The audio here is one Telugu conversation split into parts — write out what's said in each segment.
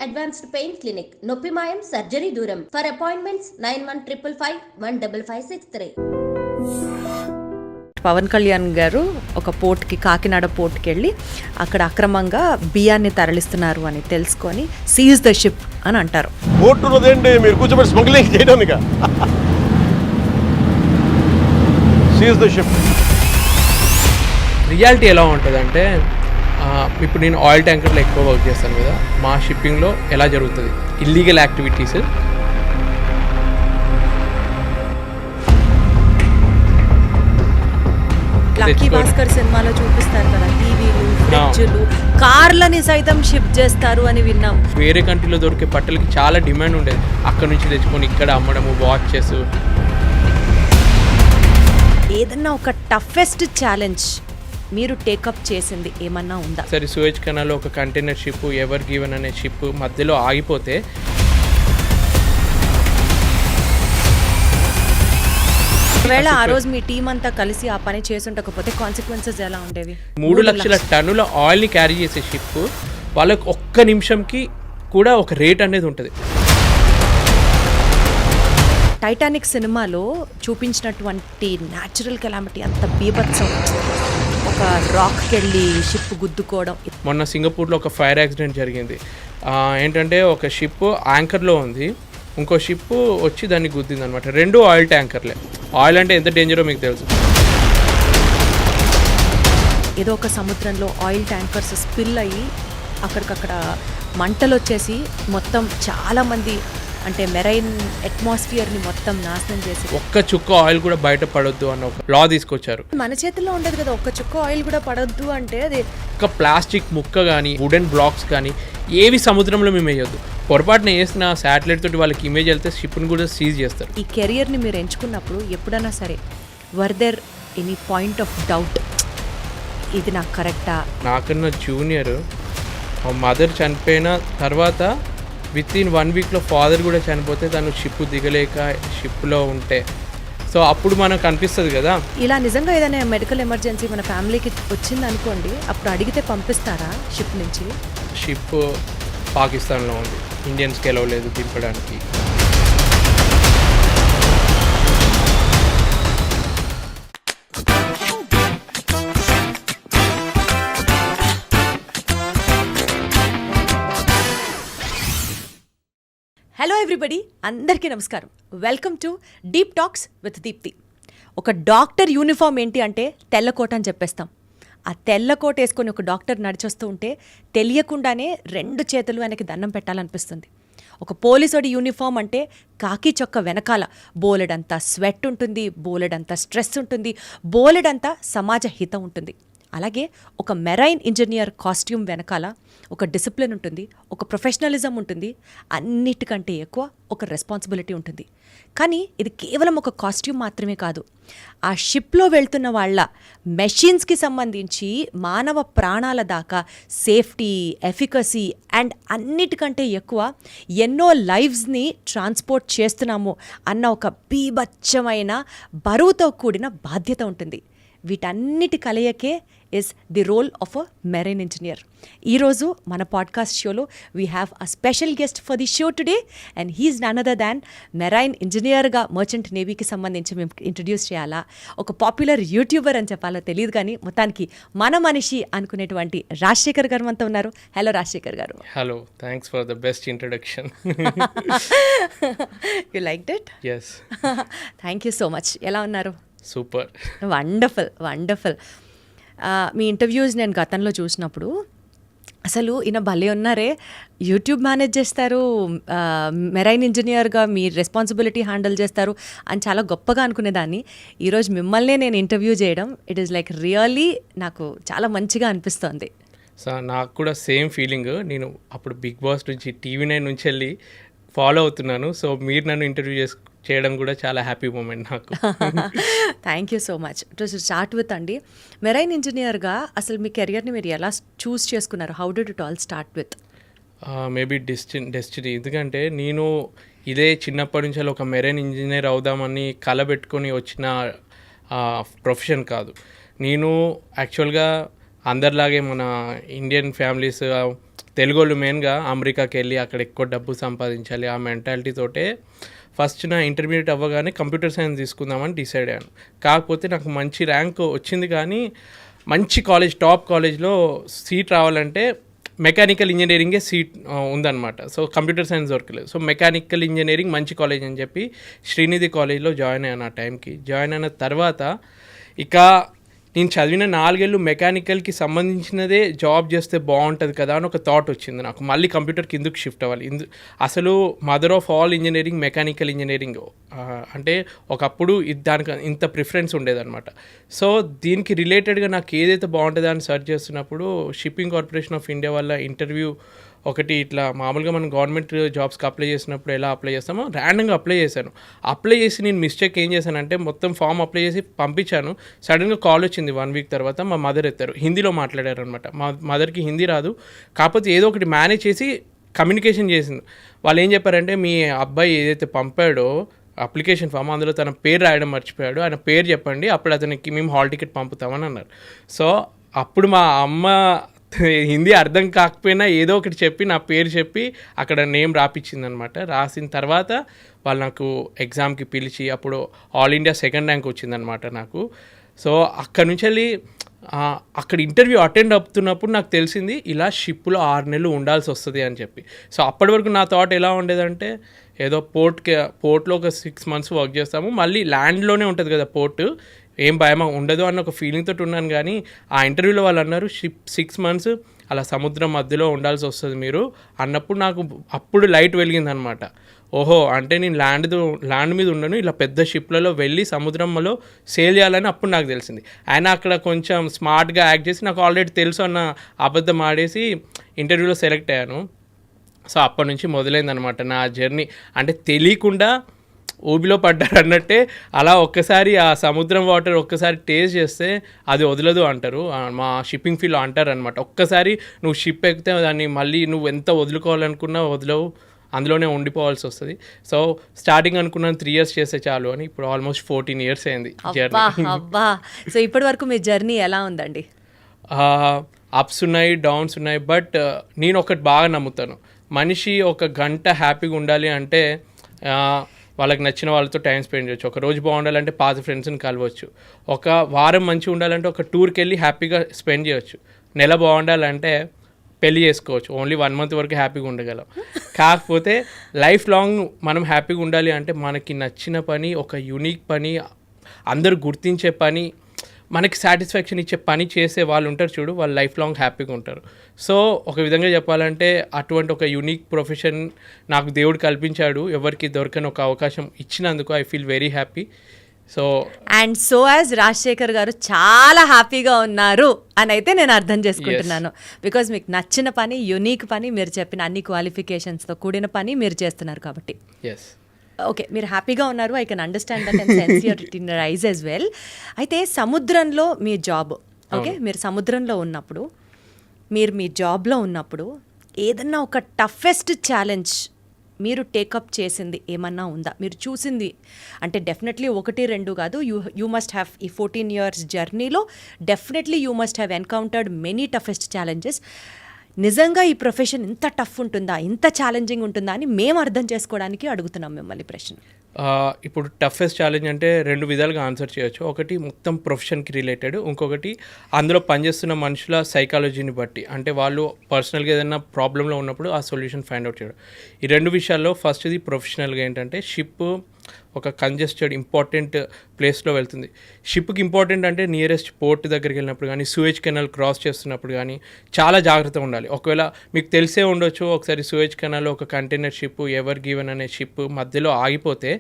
అడ్వాన్స్డ్ పెయిన్ క్లినిక్, నొప్పి మాయం, సర్జరీ దూరం. For appointments 9155515563. పవన్ కళ్యాణ్ గారు ఒక పోర్ట్కి, కాకినాడ పోర్ట్కి వెళ్ళి అక్కడ అక్రమంగా బియ్యాన్ని తరలిస్తున్నారు అని తెలుసుకొని సీజ్ ద షిప్ అని అంటారు. పోర్ట్ ఉన్నదేంటి, మీరు కూర్చోబెట్టి స్మగ్లింగ్ చేయడానికి. Seize the ship. రియాలిటీ ఎలా ఉంటుందంటే, ఇప్పుడు నేను ఆయిల్ ట్యాంకర్లో ఎక్కువ వర్క్ చేస్తాను కదా, మా షిప్పింగ్లో ఎలా జరుగుతుంది ఇల్లీగల్ యాక్టివిటీస్. లక్కీ భాస్కర్ సినిమాలో చూపిస్తారు కదా, టీవీలు, ఫ్రిడ్జ్లు, కార్లని సైతం షిప్ చేస్తారు అని విన్నాం. వేరే కంట్రీలో దొరికే బట్టలకి చాలా డిమాండ్ ఉండేది, అక్కడ నుంచి తెచ్చుకొని ఇక్కడ అమ్మడము, వాచెస్. ఏదన్నా ఒక టఫెస్ట్ ఛాలెంజ్ మీరు టేకప్ చేసింది ఏమన్నా ఉందా? సరే, సూయజ్ కెనాల్లో ఒక కంటైనర్ షిప్, ఎవర్ గివెన్ అనే షిప్ మధ్యలో ఆగిపోతే ఒకవేళ ఆ రోజు మీ టీం అంతా కలిసి ఆ పని చేసుండకపోతే కాన్సిక్వెన్సెస్ ఎలా ఉండేవి? 3 లక్షల టన్నుల ఆయిల్ని క్యారీ చేసే షిప్, వాళ్ళకి ఒక్క నిమిషంకి కూడా ఒక రేట్ అనేది ఉంటుంది. టైటానిక్ సినిమాలో చూపించినటువంటి న్యాచురల్ కెలామిటీ అంత బీభత్సం, ఒక రాక్కి వెళ్ళి షిప్ గుద్దుకోవడం. మొన్న సింగపూర్లో ఒక ఫైర్ యాక్సిడెంట్ జరిగింది. ఏంటంటే ఒక షిప్ యాంకర్లో ఉంది, ఇంకో షిప్ వచ్చి దాన్ని గుద్దింది అనమాట. 2 ఆయిల్ ట్యాంకర్లే. ఆయిల్ అంటే ఎంత డేంజరో మీకు తెలుసు. ఏదో ఒక సముద్రంలో ఆయిల్ ట్యాంకర్స్ స్పిల్ అయ్యి అక్కడికక్కడ మంటలు వచ్చేసి మొత్తం చాలామంది, అంటే మెరైన్ అట్మాస్ఫియర్ని మొత్తం నాశనం చేసి ఒక్క చుక్క ఆయిల్ కూడా బయట పడొద్దు అన్న ఒక లా తీసుకొచ్చారు. మన చేతుల్లో ఉండదు కదా, ఒక్క చుక్క ఆయిల్ కూడా పడొద్దు అంటే. అది ఒక ప్లాస్టిక్ ముక్క కానీ, వుడెన్ బ్లాక్స్ కానీ ఏవి సముద్రంలో మేము వేయొద్దు. పొరపాటున వేసిన శాటిలైట్ తోటి వాళ్ళకి ఇమేజ్ వెళ్తే షిప్ని కూడా సీజ్ చేస్తారు. ఈ కెరియర్ని మీరు ఎంచుకున్నప్పుడు ఎప్పుడైనా సరే were there any point of doubt, ఇది నాకు కరెక్టా? నాకన్నా జూనియర్ మా మదర్ చనిపోయిన తర్వాత విత్ ఇన్ 1 వీక్లో ఫాదర్ కూడా చనిపోతే తను షిప్ దిగలేక షిప్లో ఉంటే, సో అప్పుడు మనకు అనిపిస్తుంది కదా. ఇలా నిజంగా ఏదైనా మెడికల్ ఎమర్జెన్సీ మన ఫ్యామిలీకి వచ్చింది అనుకోండి, అప్పుడు అడిగితే పంపిస్తారా షిప్ నుంచి? షిప్ పాకిస్తాన్లో ఉంది, ఇండియన్స్కి ఎలవ్ లేదు దింపడానికి. హలో ఎవ్రీబడి, అందరికీ నమస్కారం. Welcome to deep talks with Deepthi. ఒక డాక్టర్ యూనిఫామ్ ఏంటి అంటే తెల్లకోట అని చెప్పేస్తాం. ఆ తెల్లకోట వేసుకొని ఒక డాక్టర్ నడిచొస్తూ ఉంటే తెలియకుండానే 2 చేతులు ఆయనకి దండం పెట్టాలనిపిస్తుంది. ఒక పోలీసుడి యూనిఫామ్ అంటే కాకి చొక్క వెనకాల బోలెడంతా స్వెట్ ఉంటుంది, బోలెడంతా స్ట్రెస్ ఉంటుంది, బోలెడంతా సమాజ హితం ఉంటుంది. అలాగే ఒక మెరైన్ ఇంజనీర్ కాస్ట్యూమ్ వెనకాల ఒక డిసిప్లిన్ ఉంటుంది, ఒక ప్రొఫెషనలిజం ఉంటుంది, అన్నిటికంటే ఎక్కువ ఒక రెస్పాన్సిబిలిటీ ఉంటుంది. కానీ ఇది కేవలం ఒక కాస్ట్యూమ్ మాత్రమే కాదు. ఆ షిప్లో వెళ్తున్న వాళ్ళ మెషిన్స్కి సంబంధించి మానవ ప్రాణాల దాకా సేఫ్టీ, ఎఫికసీ అండ్ అన్నిటికంటే ఎక్కువ ఎన్నో లైవ్స్ని ట్రాన్స్పోర్ట్ చేస్తున్నాము అన్న ఒక బీభత్సమైన బరువుతో కూడిన బాధ్యత ఉంటుంది. వీటన్నిటి కలయికే is the role of a marine engineer. ఈరోజు మన పాడ్కాస్ట్ షోలో we have a special guest for the show today, and he's none other than marine ఇంజనీర్గా మర్చెంట్ నేవీకి సంబంధించి మేము ఇంట్రడ్యూస్ చేయాలా, ఒక పాపులర్ యూట్యూబర్ అని చెప్పాలో తెలియదు, కానీ మొత్తానికి మన మనిషి అనుకునేటువంటి రాజశేఖర్ గారు మనతో ఉన్నారు. Hello Rajasekhar garu. Hello, thanks for the best introduction. You liked it? yes. Thank you so much. ఎలా ఉన్నారు? సూపర్. Wonderful wonderful. మీ ఇంటర్వ్యూస్ నేను గతంలో చూసినప్పుడు అసలు ఈయన భలే ఉన్నారే, యూట్యూబ్ మేనేజ్ చేస్తారు, మెరైన్ ఇంజనీర్గా మీ రెస్పాన్సిబిలిటీ హ్యాండిల్ చేస్తారు అని చాలా గొప్పగా అనుకునేదాన్ని. ఈరోజు మిమ్మల్నే నేను ఇంటర్వ్యూ చేయడం, ఇట్ ఈస్ లైక్ రియల్లీ నాకు చాలా మంచిగా అనిపిస్తోంది. సో నాకు కూడా సేమ్ ఫీలింగ్. నేను అప్పుడు బిగ్ బాస్ నుంచి TV9 నుంచి వెళ్ళి ఫాలో అవుతున్నాను. సో మీరు నన్ను ఇంటర్వ్యూ చేయడం కూడా చాలా హ్యాపీ మూమెంట్ నాకు. Thank you so much. To start with అండి, మెరైన్ ఇంజనీర్గా అసలు మీ కెరియర్ని మీరు ఎలా చూస్ చేసుకున్నారు? How did it all start with? Maybe destiny. ఎందుకంటే నేను ఇదే చిన్నప్పటి నుంచి ఒక మెరైన్ ఇంజనీర్ అవుదామని కల పెట్టుకొని వచ్చిన ప్రొఫెషన్ కాదు. నేను యాక్చువల్గా అందరిలాగే మన ఇండియన్ ఫ్యామిలీస్ తెలుగు వాళ్ళు మెయిన్గా అమెరికాకి వెళ్ళి అక్కడ ఎక్కువ డబ్బు సంపాదించాలి ఆ మెంటాలిటీ తోటే ఫస్ట్ నా ఇంటర్మీడియట్ అవ్వగానే కంప్యూటర్ సైన్స్ తీసుకుందామని డిసైడ్ అయ్యాను. కాకపోతే నాకు మంచి ర్యాంక్ వచ్చింది, కానీ మంచి కాలేజ్ టాప్ కాలేజ్లో సీట్ రావాలంటే మెకానికల్ ఇంజనీరింగే సీట్ ఉందన్నమాట. సో కంప్యూటర్ సైన్స్ దొరకలేదు. సో మెకానికల్ ఇంజనీరింగ్ మంచి కాలేజ్ అని చెప్పి శ్రీనిధి కాలేజ్లో జాయిన్ అయ్యాను. ఆ టైంకి జాయిన్ అయిన తర్వాత ఇక నేను చదివిన 4 ఏళ్ళు మెకానికల్కి సంబంధించినదే జాబ్ చేస్తే బాగుంటుంది కదా అని ఒక థాట్ వచ్చింది నాకు. మళ్ళీ కంప్యూటర్కి ఎందుకు షిఫ్ట్ అవ్వాలి, అసలు mother of all engineering mechanical engineering అంటే ఒకప్పుడు దానికి ఇంత ప్రిఫరెన్స్ ఉండేదన్నమాట. సో దీనికి రిలేటెడ్గా నాకు ఏదైతే బాగుంటుందో అని సెర్చ్ చేస్తున్నప్పుడు షిప్పింగ్ కార్పొరేషన్ ఆఫ్ ఇండియా వల్ల ఇంటర్వ్యూ ఒకటి ఇట్లా మామూలుగా మనం గవర్నమెంట్ జాబ్స్కి అప్లై చేసినప్పుడు ఎలా అప్లై చేస్తామో ర్యాండమ్గా అప్లై చేశాను. అప్లై చేసి నేను మిస్టేక్ ఏం చేశానంటే మొత్తం ఫామ్ అప్లై చేసి పంపించాను. సడన్గా కాల్ వచ్చింది 1 వీక్ తర్వాత. మా మదర్ ఎత్తారు, హిందీలో మాట్లాడారు అనమాట. మా మదర్కి హిందీ రాదు, కాకపోతే ఏదో ఒకటి మేనేజ్ చేసి కమ్యూనికేషన్ చేసింది. వాళ్ళు ఏం చెప్పారంటే మీ అబ్బాయి ఏదైతే పంపాడో అప్లికేషన్ ఫామ్ అందులో తన పేరు రాయడం మర్చిపోయాడు, ఆయన పేరు చెప్పండి, అప్పుడు అతనికి మేము హాల్ టికెట్ పంపుతామని అన్నారు. సో అప్పుడు మా అమ్మ హిందీ అర్థం కాకపోయినా ఏదో ఒకటి చెప్పి నా పేరు చెప్పి అక్కడ నేమ్ రాపిచ్చింది అనమాట. రాసిన తర్వాత వాళ్ళు నాకు ఎగ్జామ్కి పిలిచి అప్పుడు ఆల్ ఇండియా 2nd ర్యాంక్ వచ్చిందనమాట నాకు. సో అక్కడ నుంచి వెళ్ళి అక్కడ ఇంటర్వ్యూ అటెండ్ అవుతున్నప్పుడు నాకు తెలిసింది ఇలా షిప్లో 6 నెలలు ఉండాల్సి వస్తుంది అని చెప్పి. సో అప్పటి వరకు నా థాట్ ఎలా ఉండేదంటే ఏదో పోర్ట్లో ఒక 6 months వర్క్ చేస్తాము, మళ్ళీ ల్యాండ్లోనే ఉంటుంది కదా పోర్టు, ఏం భయం ఉండదు అన్న ఒక ఫీలింగ్ తోటి ఉన్నాను. కానీ ఆ ఇంటర్వ్యూలో వాళ్ళు అన్నారు 6 months అలా సముద్రం మధ్యలో ఉండాల్సి వస్తుంది మీరు అన్నప్పుడు నాకు అప్పుడు లైట్ వెలిగిందనమాట. ఓహో, అంటే నేను ల్యాండ్ మీద ఉండను, ఇలా పెద్ద షిప్లలో వెళ్ళి సముద్రంలో సేల్ చేయాలని అప్పుడు నాకు తెలిసింది. ఆయన అక్కడ కొంచెం స్మార్ట్గా యాక్ట్ చేసి నాకు ఆల్రెడీ తెలుసు అన్న అబద్ధం ఆడేసి ఇంటర్వ్యూలో సెలెక్ట్ అయ్యాను. సో అప్పటి నుంచి మొదలైందనమాట నా జర్నీ. అంటే తెలియకుండా ఊబిలో పడ్డారు అన్నట్టే అలా ఒక్కసారి ఆ సముద్రం వాటర్ ఒక్కసారి టేస్ట్ చేస్తే అది వదలదు అంటారు, మా షిప్పింగ్ ఫీల్డ్లో అంటారు అనమాట. ఒక్కసారి నువ్వు షిప్ ఎక్కితే దాన్ని మళ్ళీ నువ్వు ఎంత వదులుకోవాలనుకున్నా వదలవు, అందులోనే ఉండిపోవాల్సి వస్తుంది. సో స్టార్టింగ్ అనుకున్నాను 3 years చేస్తే చాలు అని, ఇప్పుడు ఆల్మోస్ట్ 14 years అయింది జర్నీ. అబ్బా, సో ఇప్పటి వరకు మీ జర్నీ ఎలా ఉందండి? అప్స్ ఉన్నాయి, డౌన్స్ ఉన్నాయి. బట్ నేను ఒకటి బాగా నమ్ముతాను, మనిషి 1 గంట హ్యాపీగా ఉండాలి అంటే వాళ్ళకి నచ్చిన వాళ్ళతో టైం స్పెండ్ చేయొచ్చు. ఒక రోజు బాగుండాలంటే పాత ఫ్రెండ్స్ని కలవచ్చు. ఒక వారం మంచిగా ఉండాలంటే ఒక టూర్కి వెళ్ళి హ్యాపీగా స్పెండ్ చేయొచ్చు. నెల బాగుండాలంటే పెళ్ళి చేసుకోవచ్చు. ఓన్లీ 1 month వరకు హ్యాపీగా ఉండగలం. కాకపోతే లైఫ్ లాంగ్ మనం హ్యాపీగా ఉండాలి అంటే మనకి నచ్చిన పని, ఒక యూనిక్ పని, అందరూ గుర్తించే పని, మనకి సాటిస్ఫాక్షన్ ఇచ్చే పని చేసే వాళ్ళు ఉంటారు చూడు, వాళ్ళు లైఫ్ లాంగ్ హ్యాపీగా ఉంటారు. సో ఒక విధంగా చెప్పాలంటే అటువంటి ఒక యూనిక్ ప్రొఫెషన్ నాకు దేవుడు కల్పించాడు. ఎవరికి దొరకని ఒక అవకాశం ఇచ్చినందుకు I feel very happy. So and so as Rajasekhar గారు చాలా హ్యాపీగా ఉన్నారు అని అయితే నేను అర్థం చేసుకుంటున్నాను. బికాజ్ మీకు నచ్చిన పని, యునీక్ పని, మీరు చెప్పిన అన్ని క్వాలిఫికేషన్స్తో కూడిన పని మీరు చేస్తున్నారు కాబట్టి. ఎస్, ఓకే, మీరు హ్యాపీగా ఉన్నారు. I can understand that and sense your in your eyes as well. అయితే సముద్రంలో మీ జాబ్, ఓకే, మీరు సముద్రంలో ఉన్నప్పుడు, మీరు మీ జాబ్లో ఉన్నప్పుడు ఏదన్నా ఒక టఫెస్ట్ ఛాలెంజ్ మీరు టేకప్ చేసింది ఏమన్నా ఉందా? మీరు చూసింది అంటే డెఫినెట్లీ 1-2 కాదు, యూ మస్ట్ హ్యావ్ ఈ 14 years జర్నీలో definitely you must have encountered many toughest challenges. నిజంగా ఈ ప్రొఫెషన్ ఇంత టఫ్ ఉంటుందా, ఇంత ఛాలెంజింగ్ ఉంటుందా అని మేము అర్థం చేసుకోవడానికి అడుగుతున్నాం మిమ్మల్ని ప్రశ్న. ఇప్పుడు టఫెస్ట్ ఛాలెంజ్ అంటే 2 విధాలుగా ఆన్సర్ చేయొచ్చు. ఒకటి మొత్తం ప్రొఫెషన్కి రిలేటెడ్, ఇంకొకటి అందులో పనిచేస్తున్న మనుషుల సైకాలజీని బట్టి, అంటే వాళ్ళు పర్సనల్గా ఏదైనా ప్రాబ్లంలో ఉన్నప్పుడు ఆ సొల్యూషన్ ఫైండ్ అవుట్ చేయడం. ఈ 2 విషయాల్లో ఫస్ట్ది ప్రొఫెషనల్గా ఏంటంటే షిప్ ఒక కంజెస్టెడ్ ఇంపార్టెంట్ ప్లేస్లో వెళ్తుంది. షిప్కి ఇంపార్టెంట్ అంటే నియరెస్ట్ పోర్ట్ దగ్గరికి వెళ్ళినప్పుడు కానీ, సూయేజ్ కెనాల్ క్రాస్ చేస్తున్నప్పుడు కానీ చాలా జాగ్రత్తగా ఉండాలి. ఒకవేళ మీకు తెలిసే ఉండొచ్చు, ఒకసారి సూయేజ్ కెనాల్లో ఒక కంటైనర్ షిప్ ఎవర్ గివెన్ అనే షిప్ మధ్యలో ఆగిపోతే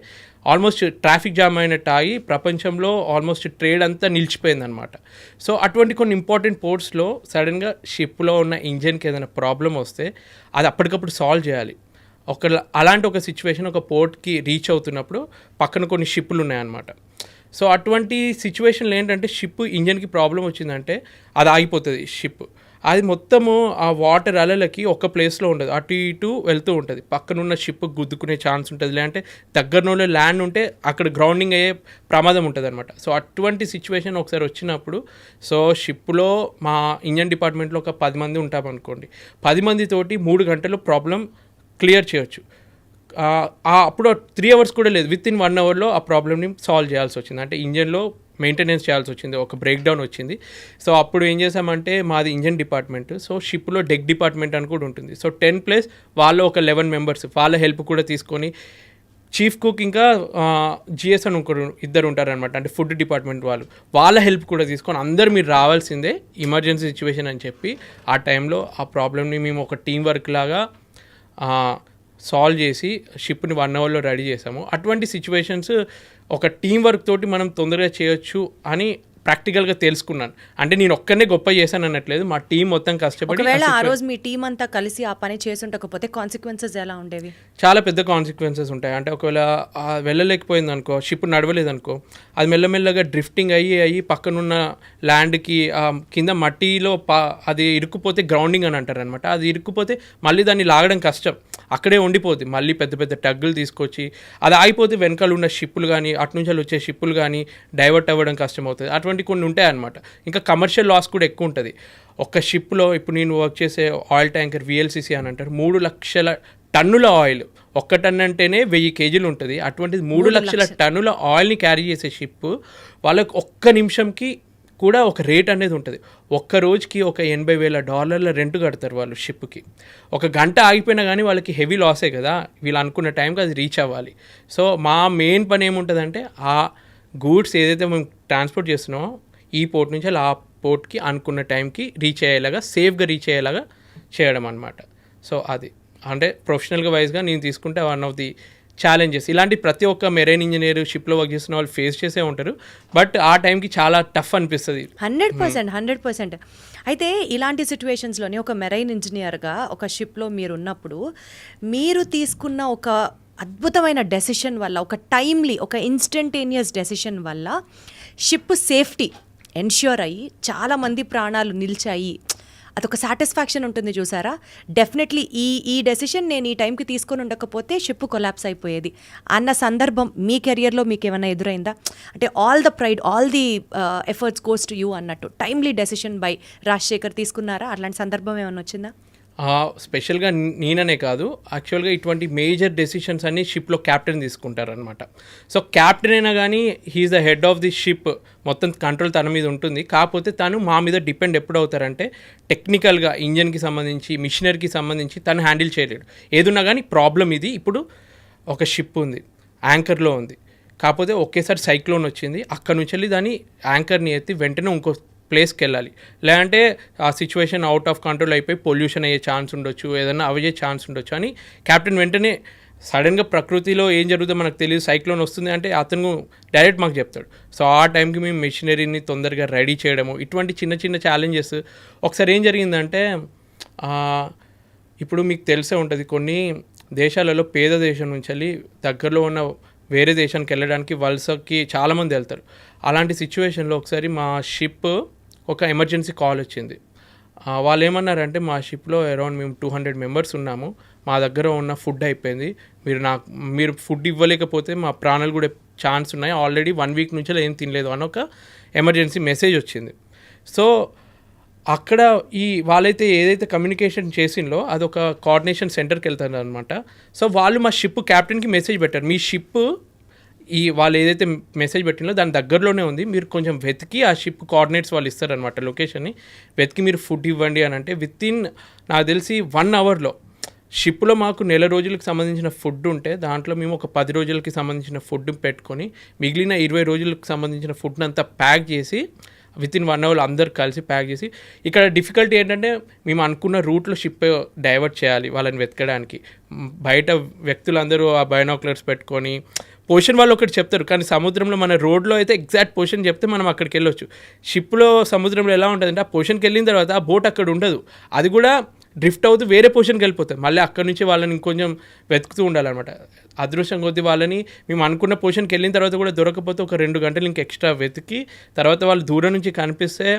ఆల్మోస్ట్ ట్రాఫిక్ జామ్ అయినట్టు ఆగి ప్రపంచంలో ఆల్మోస్ట్ ట్రేడ్ అంతా నిలిచిపోయిందనమాట. సో అటువంటి కొన్ని ఇంపార్టెంట్ పోర్ట్స్లో సడన్గా షిప్లో ఉన్న ఇంజన్కి ఏదైనా ప్రాబ్లం వస్తే అది అప్పటికప్పుడు సాల్వ్ చేయాలి. అలాంటి ఒక సిచ్యువేషన్ ఒక పోర్ట్కి రీచ్ అవుతున్నప్పుడు పక్కన కొన్ని షిప్పులు ఉన్నాయన్నమాట. సో అటువంటి సిచ్యువేషన్లో ఏంటంటే షిప్ ఇంజన్కి ప్రాబ్లం వచ్చిందంటే అది ఆగిపోతుంది షిప్. అది మొత్తము ఆ వాటర్ అలలకి ఒక ప్లేస్లో ఉండదు, అటు ఇటు వెళ్తూ ఉంటుంది. పక్కనున్న షిప్ గుద్దుకునే ఛాన్స్ ఉంటుంది, లేదంటే దగ్గరలో ల్యాండ్ ఉంటే అక్కడ గ్రౌండింగ్ అయ్యే ప్రమాదం ఉంటుంది అనమాట. సో అటువంటి సిచ్యువేషన్ ఒకసారి వచ్చినప్పుడు, సో షిప్లో మా ఇంజన్ డిపార్ట్మెంట్లో ఒక 10 మంది ఉంటామనుకోండి, 10 మందితోటి 3 గంటల్లో ప్రాబ్లం క్లియర్ చేయొచ్చు. అప్పుడు 3 అవర్స్ కూడా లేదు, విత్ ఇన్ 1 అవర్లో ఆ ప్రాబ్లమ్ని సాల్వ్ చేయాల్సి వచ్చింది. అంటే ఇంజన్లో మెయింటెనెన్స్ చేయాల్సి వచ్చింది, ఒక బ్రేక్ డౌన్ వచ్చింది. సో అప్పుడు ఏం చేసామంటే, మాది ఇంజన్ డిపార్ట్మెంట్, సో షిప్లో డెక్ డిపార్ట్మెంట్ అని కూడా ఉంటుంది. సో 10 ప్లస్ వాళ్ళు ఒక 11 మెంబర్స్, వాళ్ళ హెల్ప్ కూడా తీసుకొని, చీఫ్ కుక్ ఇంకా జిఎస్ అని ఇంకొకరు 2 ఉంటారనమాట, అంటే ఫుడ్ డిపార్ట్మెంట్ వాళ్ళ హెల్ప్ కూడా తీసుకొని, అందరు మీరు రావాల్సిందే ఎమర్జెన్సీ సిచ్యువేషన్ అని చెప్పి ఆ టైంలో ఆ ప్రాబ్లమ్ని మేము ఒక టీం వర్క్ లాగా సాల్వ్ చేసి షిప్ని 1 అవర్లో రెడీ చేసాము. అటువంటి సిచ్యువేషన్స్ ఒక టీం వర్క్ తోటి మనం తొందరగా చేయొచ్చు అని ప్రాక్టికల్గా తెలుసుకున్నాను. అంటే నేను ఒక్కనే గొప్ప చేశాను అన్నట్లేదు, మా టీం మొత్తం కష్టపడి. ఒకవేళ ఆ రోజు మీ టీం అంతా కలిసి ఆ పని చేసి ఉండకపోతే కాన్సిక్వెన్సెస్ ఎలా ఉండేవి? చాలా పెద్ద కాన్సిక్వెన్సెస్ ఉంటాయి. అంటే ఒకవేళ వెళ్ళలేకపోయింది అనుకో, షిప్ నడవలేదు అనుకో, అది మెల్లమెల్లగా డ్రిఫ్టింగ్ అయ్యి పక్కనున్న ల్యాండ్కి కింద మట్టిలో అది ఇరుక్కుపోతే గ్రౌండింగ్ అని అంటారు అనమాట. అది ఇరుక్కుపోతే మళ్ళీ దాన్ని లాగడం కష్టం, అక్కడే ఉండిపోద్ది. మళ్ళీ పెద్ద పెద్ద టగ్గులు తీసుకొచ్చి అది ఆగిపోతే వెనకాల ఉన్న షిప్పులు కానీ అటు నుంచి వచ్చే షిప్పులు కానీ డైవర్ట్ అవ్వడం కష్టం అవుతుంది. అటువంటి కొన్ని ఉంటాయన్నమాట. ఇంకా కమర్షియల్ లాస్ కూడా ఎక్కువ ఉంటుంది. ఒక షిప్లో ఇప్పుడు నేను వర్క్ చేసే ఆయిల్ ట్యాంకర్ VLCC అని అంటారు, 3 లక్షల టన్నుల ఆయిల్, 1 టన్ అంటేనే 1000 కేజీలు ఉంటుంది. అటువంటిది 3 లక్షల టన్నుల ఆయిల్ని క్యారీ చేసే షిప్, వాళ్ళకి 1 నిమిషంకి కూడా ఒక రేట్ అనేది ఉంటుంది. ఒక్క రోజుకి ఒక $80,000 రెంట్ కడతారు వాళ్ళు షిప్కి. 1 గంట ఆగిపోయినా కానీ వాళ్ళకి హెవీ లాసే కదా, వీళ్ళు అనుకున్న టైంకి అది రీచ్ అవ్వాలి. సో మా మెయిన్ పని ఏముంటుందంటే, ఆ గూడ్స్ ఏదైతే మేము ట్రాన్స్పోర్ట్ చేస్తున్నామో ఈ పోర్ట్ నుంచి ఆ పోర్ట్కి అనుకున్న టైంకి రీచ్ అయ్యేలాగా, సేఫ్గా రీచ్ అయ్యేలాగా చేయడం అనమాట. సో అది అంటే ప్రొఫెషనల్గా వైజ్గా నేను తీసుకుంటే వన్ ఆఫ్ ది ఛాలెంజెస్. ఇలాంటి ప్రతి ఒక్క మెరైన్ ఇంజనీర్ షిప్లో వర్క్ చేస్తున్న వాళ్ళు ఫేస్ చేసే ఉంటారు, బట్ ఆ టైంకి చాలా టఫ్ అనిపిస్తుంది. 100%. అయితే ఇలాంటి సిచ్యువేషన్స్లోని ఒక మెరైన్ ఇంజనీర్గా ఒక షిప్లో మీరు ఉన్నప్పుడు మీరు తీసుకున్న ఒక అద్భుతమైన డెసిషన్ వల్ల, ఒక టైమ్లీ, ఒక ఇన్స్టంటేనియస్ డెసిషన్ వల్ల షిప్ సేఫ్టీ ఎన్ష్యూర్ అయ్యి చాలామంది ప్రాణాలు నిలిచాయి, అదొక సాటిస్ఫాక్షన్ ఉంటుంది చూసారా. డెఫినెట్లీ ఈ డెసిషన్ నేను ఈ టైంకి తీసుకొని ఉండకపోతే షిప్ కొలాప్స్ అయిపోయేది అన్న సందర్భం మీ కెరియర్లో మీకు ఏమైనా ఎదురైందా? అంటే all the pride, all the efforts goes to you అన్నట్టు టైమ్లీ డెసిషన్ బై రాజశేఖర్ తీసుకున్నారా? అట్లాంటి సందర్భం ఏమైనా వచ్చిందా? స్పెషల్గా నేననే కాదు, యాక్చువల్గా ఇటువంటి మేజర్ డెసిషన్స్ అన్ని షిప్లో క్యాప్టెన్ తీసుకుంటారనమాట. సో క్యాప్టెన్ అయినా కానీ he's the head of the ship, మొత్తం కంట్రోల్ తన మీద ఉంటుంది. కాకపోతే తను మా మీద డిపెండ్ ఎప్పుడు అవుతారంటే, టెక్నికల్గా ఇంజన్కి సంబంధించి, మిషనరీకి సంబంధించి తను హ్యాండిల్ చేయలేడు. ఏదున్నా కానీ ప్రాబ్లం ఇది, ఇప్పుడు ఒక షిప్ ఉంది, యాంకర్లో ఉంది, కాకపోతే ఒకేసారి సైక్లోన్ వచ్చింది, అక్కడ నుంచి వెళ్ళి దాన్ని యాంకర్ని ఎత్తి వెంటనే ఇంకో ప్లేస్కి వెళ్ళాలి, లేదంటే ఆ సిచ్యువేషన్ అవుట్ ఆఫ్ కంట్రోల్ అయిపోయి పొల్యూషన్ అయ్యే ఛాన్స్ ఉండొచ్చు, ఏదైనా అయ్యే ఛాన్స్ ఉండొచ్చు అని క్యాప్టెన్ వెంటనే సడన్గా ప్రకృతిలో ఏం జరుగుతుందో మనకు తెలియదు, సైక్లోన్ వస్తుంది అంటే అతను డైరెక్ట్ మాకు చెప్తాడు. సో ఆ టైంకి మేము మెషినరీని తొందరగా రెడీ చేయడము, ఇటువంటి చిన్న చిన్న ఛాలెంజెస్. ఒకసారి ఏం జరిగిందంటే, ఇప్పుడు మీకు తెలిసే ఉంటుంది, కొన్ని దేశాలలో పేద దేశం నుంచి వెళ్ళి దగ్గరలో ఉన్న వేరే దేశానికి వెళ్ళడానికి వలసకి చాలామంది వెళ్తారు. అలాంటి సిచ్యువేషన్లో ఒకసారి మా షిప్ ఒక ఎమర్జెన్సీ కాల్ వచ్చింది. వాళ్ళు ఏమన్నారంటే, మా షిప్లో అరౌండ్ మేము 200 మెంబర్స్ ఉన్నాము, మా దగ్గర ఉన్న ఫుడ్ అయిపోయింది, మీరు ఫుడ్ ఇవ్వలేకపోతే మా ప్రాణాలు కూడా ఛాన్స్ ఉన్నాయి, ఆల్రెడీ 1 వీక్ నుంచి ఏం తినలేదు అని ఒక ఎమర్జెన్సీ మెసేజ్ వచ్చింది. సో అక్కడ వాళ్ళైతే ఏదైతే కమ్యూనికేషన్ చేసిందో అదొక కోఆర్డినేషన్ సెంటర్కి వెళ్తారు అనమాట. సో వాళ్ళు మా షిప్ క్యాప్టెన్కి మెసేజ్ పెట్టారు, మీ షిప్ వాళ్ళు ఏదైతే మెసేజ్ పెట్టినో దాని దగ్గరలోనే ఉంది, మీరు కొంచెం వెతికి ఆ షిప్ కోఆర్డినేట్స్ వాళ్ళు ఇస్తారనమాట, లొకేషన్ని వెతికి మీరు ఫుడ్ ఇవ్వండి అని. అంటే విత్ ఇన్ నాకు తెలిసి 1 అవర్లో షిప్లో మాకు 1 నెల రోజులకు సంబంధించిన ఫుడ్ ఉంటే దాంట్లో మేము ఒక 10 రోజులకి సంబంధించిన ఫుడ్ పెట్టుకొని మిగిలిన 20 రోజులకు సంబంధించిన ఫుడ్ని అంతా ప్యాక్ చేసి విత్ ఇన్ 1 అవర్ అందరు కలిసి ప్యాక్ చేసి. ఇక్కడ డిఫికల్టీ ఏంటంటే, మేము అనుకున్న రూట్లో షిప్ డైవర్ట్ చేయాలి వాళ్ళని వెతకడానికి. బయట వ్యక్తులందరూ ఆ బైనాక్యులర్స్ పెట్టుకొని పొజిషన్ వాళ్ళు ఒకటి చెప్తారు, కానీ సముద్రంలో మన రోడ్లో అయితే ఎగ్జాక్ట్ పొజిషన్ చెప్తే మనం అక్కడికి వెళ్ళొచ్చు. షిప్లో సముద్రంలో ఎలా ఉంటుందంటే, ఆ పొజిషన్కి వెళ్ళిన తర్వాత ఆ బోట్ అక్కడ ఉండదు, అది కూడా డ్రిఫ్ట్ అవుతూ వేరే పొజిషన్కి వెళ్ళిపోతుంది. మళ్ళీ అక్కడ నుంచి వాళ్ళని ఇంకొంచెం వెతుకుతూ ఉండాలన్నమాట. అదృష్టం కొద్దీ వాళ్ళని మేము అనుకున్న పొజిషన్కి వెళ్ళిన తర్వాత కూడా దొరకపోతే ఒక 2 గంటలు ఇంక ఎక్స్ట్రా వెతికి తర్వాత వాళ్ళు దూరం నుంచి కనిపిస్తే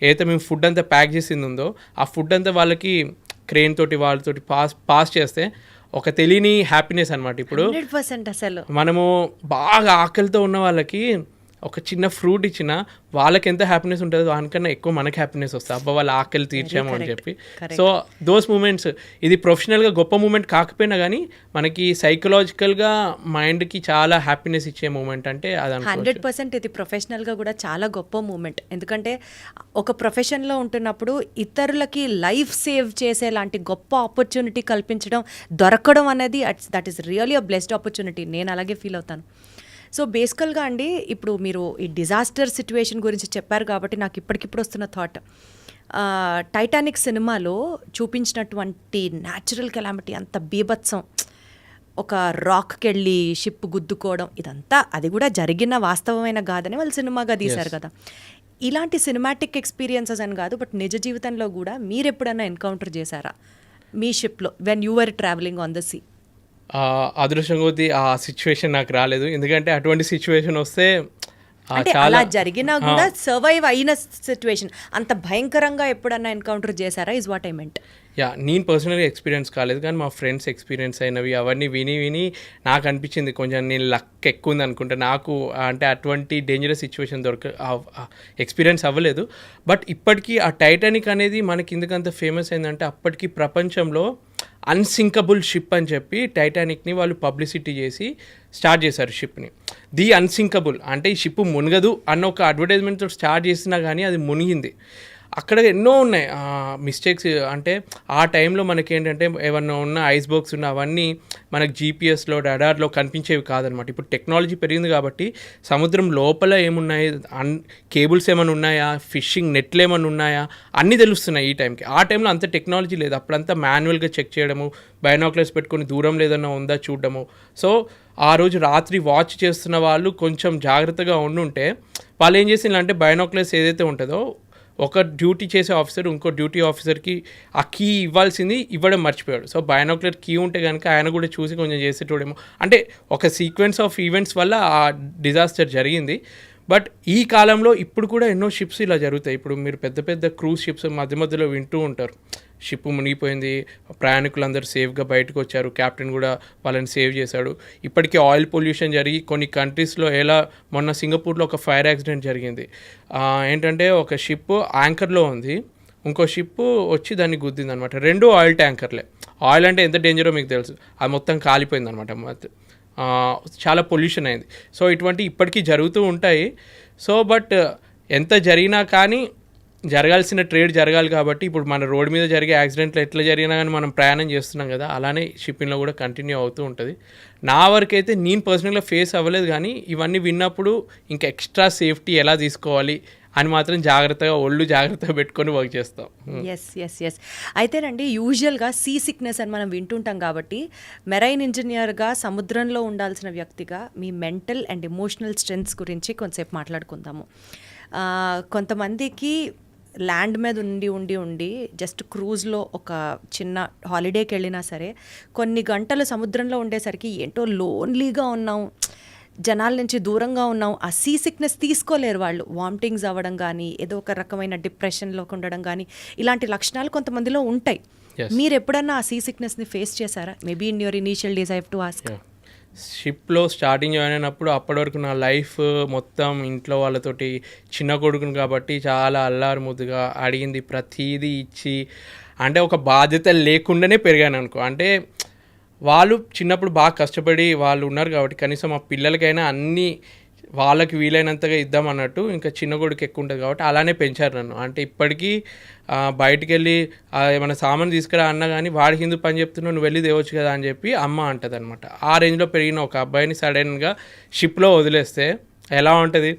ఏదైతే మేము ఫుడ్ అంతా ప్యాక్ చేసింది ఉందో ఆ ఫుడ్ అంతా వాళ్ళకి క్రెయిన్ తోటి వాళ్ళతోటి పాస్ చేస్తే ఒక తెలియని హ్యాపీనెస్ అనమాట. ఇప్పుడు 100% అసలు మనము బాగా ఆకలితో ఉన్న వాళ్ళకి ఒక చిన్న ఫ్రూట్ ఇచ్చినా వాళ్ళకి ఎంత హ్యాపీనెస్ ఉంటుందో దానికన్నా ఎక్కువ మనకి హ్యాపీనెస్ వస్తుంది, అబ్బా వాళ్ళ ఆకలి తీర్చాము అని చెప్పి. సో దోస్ మూమెంట్స్, ఇది ప్రొఫెషనల్గా గొప్ప మూమెంట్ కాకపోయినా కానీ మనకి సైకలాజికల్గా మైండ్కి చాలా హ్యాపీనెస్ ఇచ్చే మూమెంట్ అంటే అది 100% ఇది ప్రొఫెషనల్గా కూడా చాలా గొప్ప మూమెంట్. ఎందుకంటే ఒక ప్రొఫెషన్లో ఉంటున్నప్పుడు ఇతరులకి లైఫ్ సేవ్ చేసేలాంటి గొప్ప ఆపర్చునిటీ కల్పించడం దొరకడం అనేది that is really a blessed opportunity. నేను అలాగే ఫీల్ అవుతాను. సో బేసికల్గా అండి, ఇప్పుడు మీరు ఈ డిజాస్టర్ సిచ్యువేషన్ గురించి చెప్పారు కాబట్టి నాకు ఇప్పటికిప్పుడు వస్తున్న థాట్, టైటానిక్ సినిమాలో చూపించినటువంటి న్యాచురల్ కెలామిటీ అంత బీభత్సం, ఒక రాక్కి వెళ్ళి షిప్ గుద్దుకోవడం, ఇదంతా అది కూడా జరిగిన వాస్తవమైన కాదని వాళ్ళు సినిమాగా తీశారు కదా. ఇలాంటి సినిమాటిక్ ఎక్స్పీరియన్సెస్ అని కాదు, బట్ నిజ జీవితంలో కూడా మీరు ఎప్పుడన్నా ఎన్కౌంటర్ చేశారా మీ షిప్లో when you are travelling on the sea? అదృష్టం కొద్దీ ఆ సిచ్యువేషన్ నాకు రాలేదు, ఎందుకంటే అటువంటి సిచ్యువేషన్ వస్తే అంటే అలా జరిగినా కూడా సర్వైవ్ అయిన సిచ్యువేషన్ అంత భయంకరంగా ఎప్పుడన్నా ఎన్కౌంటర్ చేశారా ఇస్ వాట్ ఐ మెంట్. నేను పర్సనల్గా ఎక్స్పీరియన్స్ కాలేదు, కానీ మా ఫ్రెండ్స్ ఎక్స్పీరియన్స్ అయినవి అవన్నీ విని నాకు అనిపించింది కొంచెం నేను లక్ ఎక్కువ ఉంది అనుకుంటా. నాకు అంటే అటువంటి డేంజరస్ సిచ్యువేషన్ ఎక్స్పీరియన్స్ అవ్వలేదు. బట్ ఇప్పటికీ ఆ టైటానిక్ అనేది మనకి ఎందుకంత ఫేమస్ అయిందంటే అప్పటికి ప్రపంచంలో అన్సింకబుల్ షిప్ అని చెప్పి టైటానిక్ని వాళ్ళు పబ్లిసిటీ చేసి స్టార్ట్ చేశారు షిప్ని. ది అన్సింకబుల్ అంటే ఈ షిప్ మునగదు అన్న ఒక అడ్వర్టైజ్మెంట్తో స్టార్ట్ చేసినా కానీ అది మునిగింది. అక్కడ ఎన్నో ఉన్నాయి మిస్టేక్స్. అంటే ఆ టైంలో మనకి ఏంటంటే ఏమన్నా ఉన్న ఐస్బర్గ్స్ ఉన్న అవన్నీ మనకు జీపీఎస్లో రడార్లో కనిపించేవి కాదనమాట. ఇప్పుడు టెక్నాలజీ పెరిగింది కాబట్టి సముద్రం లోపల ఏమున్నాయి, కేబుల్స్ ఏమైనా ఉన్నాయా, ఫిషింగ్ నెట్లు ఏమైనా ఉన్నాయా అన్నీ తెలుస్తున్నాయి ఈ టైంకి. ఆ టైంలో అంత టెక్నాలజీ లేదు, అప్పుడంతా మాన్యువల్గా చెక్ చేయడము, బైనాక్యులర్స్ పెట్టుకొని దూరంలో ఏదన్నా ఉందా చూడడము. సో ఆ రోజు రాత్రి వాచ్ చేస్తున్న వాళ్ళు కొంచెం జాగ్రత్తగా ఉండుంటే వాళ్ళు ఏం చేసిందంటే బైనాక్యులర్స్ ఏదైతే ఉంటుందో ఒక డ్యూటీ చేసే ఆఫీసర్ ఇంకో డ్యూటీ ఆఫీసర్కి ఆ కీ ఇవ్వాల్సింది ఇవ్వడం మర్చిపోయాడు. సో బైనాక్యులర్ కీ ఉంటే కనుక ఆయన కూడా చూసి కొంచెం చేసేటోడేమో. అంటే ఒక సీక్వెన్స్ ఆఫ్ ఈవెంట్స్ వల్ల ఆ డిజాస్టర్ జరిగింది. బట్ ఈ కాలంలో ఇప్పుడు కూడా ఎన్నో షిప్స్ ఇలా జరుగుతాయి. ఇప్పుడు మీరు పెద్ద పెద్ద క్రూజ్ షిప్స్ మధ్యలో వింటూ ఉంటారు, షిప్ మునిగిపోయింది, ప్రయాణికులందరూ సేఫ్గా బయటకు వచ్చారు, కెప్టెన్ కూడా వాళ్ళని సేవ్ చేశాడు. ఇప్పటికీ ఆయిల్ పొల్యూషన్ జరిగి కొన్ని కంట్రీస్లో ఎలా మొన్న సింగపూర్లో ఒక ఫైర్ యాక్సిడెంట్ జరిగింది. ఏంటంటే ఒక షిప్ యాంకర్లో ఉంది, ఇంకో షిప్ వచ్చి దాన్ని గుద్దింది అనమాట. రెండు ఆయిల్ ట్యాంకర్లే. ఆయిల్ అంటే ఎంత డేంజరో మీకు తెలుసు, అది మొత్తం కాలిపోయింది అనమాట. చాలా పొల్యూషన్ అయింది. సో ఇటువంటి ఇప్పటికీ జరుగుతూ ఉంటాయి. సో బట్ ఎంత జరిగినా కానీ జరగాల్సిన ట్రేడ్ జరగాలి కాబట్టి ఇప్పుడు మన రోడ్ మీద జరిగే యాక్సిడెంట్లు ఎట్లా జరిగినా కానీ మనం ప్రయాణం చేస్తున్నాం కదా, అలానే షిప్పింగ్లో కూడా కంటిన్యూ అవుతూ ఉంటుంది. నా వరకు అయితే నేను పర్సనల్గా ఫేస్ అవ్వలేదు, కానీ ఇవన్నీ విన్నప్పుడు ఇంకా ఎక్స్ట్రా సేఫ్టీ ఎలా తీసుకోవాలి అని మాత్రం జాగ్రత్తగా పెట్టుకొని వర్క్ చేస్తాం. ఎస్ అయితేనండి, యూజువల్గా సీ సిక్నెస్ అని మనం వింటుంటాం కాబట్టి మెరైన్ ఇంజనీర్గా సముద్రంలో ఉండాల్సిన వ్యక్తిగా మీ మెంటల్ అండ్ ఎమోషనల్ స్ట్రెంగ్త్స్ గురించి కొంతసేపు మాట్లాడుకుందాము. కొంతమందికి ల్యాండ్ మీద ఉండి జస్ట్ క్రూజ్లో ఒక చిన్న హాలిడేకి వెళ్ళినా సరే కొన్ని గంటలు సముద్రంలో ఉండేసరికి ఏంటో లోన్లీగా ఉన్నాం, జనాల నుంచి దూరంగా ఉన్నాం, ఆ సీ సిక్నెస్ తీసుకోలేరు వాళ్ళు. వామిటింగ్స్ అవ్వడం కానీ, ఏదో ఒక రకమైన డిప్రెషన్లోకి ఉండడం కానీ, ఇలాంటి లక్షణాలు కొంతమందిలో ఉంటాయి. మీరు ఎప్పుడన్నా ఆ సీ సిక్నెస్ని ఫేస్ చేశారా? Maybe in your initial days I have to ask. షిప్లో స్టార్టింగ్ జాయిన్ అయినప్పుడు అప్పటి వరకు నా లైఫ్ మొత్తం ఇంట్లో వాళ్ళతోటి, చిన్న కొడుకుని కాబట్టి చాలా అల్లారు ముద్దుగా అడిగింది ప్రతీదీ ఇచ్చి, అంటే ఒక బాధ్యత లేకుండానే పెరిగాను అనుకో. అంటే వాళ్ళు చిన్నప్పుడు బాగా కష్టపడి వాళ్ళు ఉన్నారు కాబట్టి కనీసం మా పిల్లలకైనా అన్నీ వాళ్ళకి వీలైనంతగా ఇద్దామన్నట్టు. ఇంకా చిన్న కొడుకు ఎక్కువ ఉంటుంది కాబట్టి అలానే పెంచారు నన్ను. అంటే ఇప్పటికీ బయటికి వెళ్ళి ఏమైనా సామాన్ తీసుకురా అన్నా కానీ వాడికి ఎందుకు పని చెప్తున్నావు, నువ్వు వెళ్ళి తేవచ్చు కదా అని చెప్పి అమ్మ అంటుంది అనమాట. ఆ రేంజ్లో పెరిగిన ఒక అబ్బాయిని సడన్గా షిప్లో వదిలేస్తే ఎలా ఉంటుంది?